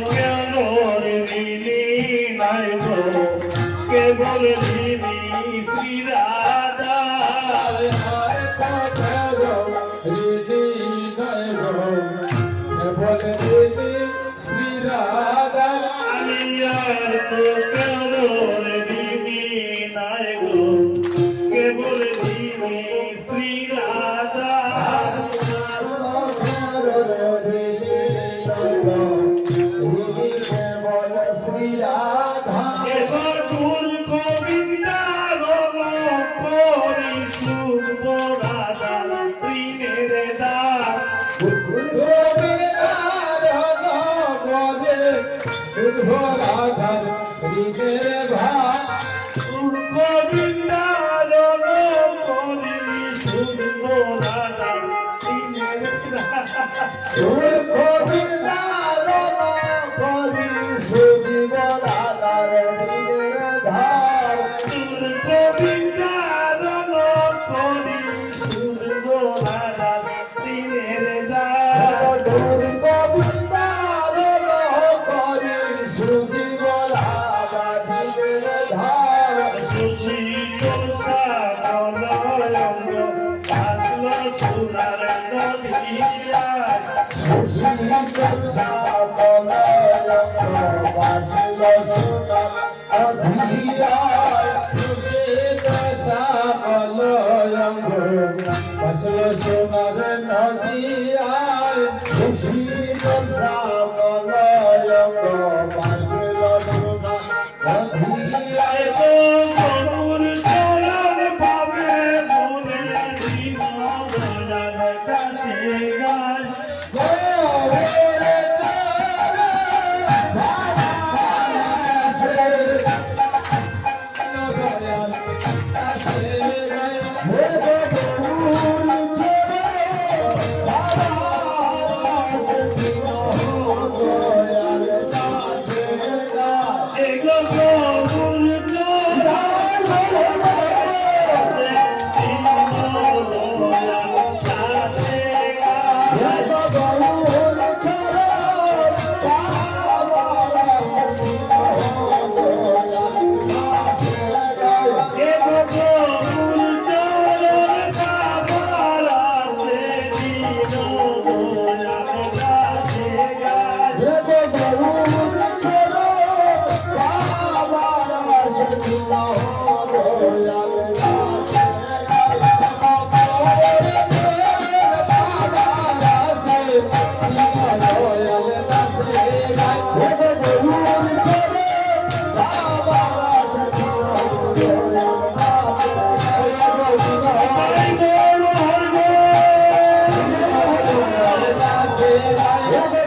কেন ঋণী নাই গো কেবল ঋণী বিরাদা আমি আর তো কেন ঋণী নাই গো কেবল ঋণী বিরাদা রাধার হৃদয় ভাব গোবিন্দারণ করি শুনব রাধার গোবিন্দারণ করি শুনব রাধার হৃদয় ধার গোবিন্দারণ করি শুনব রাধার দিনের দ্বার সুশীতল শ্যামলয়ঙ্গ আসলো সোনার নদিয়ায় সুশীতল শ্যামলয়ঙ্গ বাজলো সোনার নদিয়ায় সুশীতল শ্যামলয়ঙ্গ বাজলো সোনার নদিয়ায় সুশীতল শ্যামলয়ঙ্গ বাজলো সোনার নদিয়ায় গরুর চরণ পাবে মনে দিন রাজার কাছে গায় Yeah.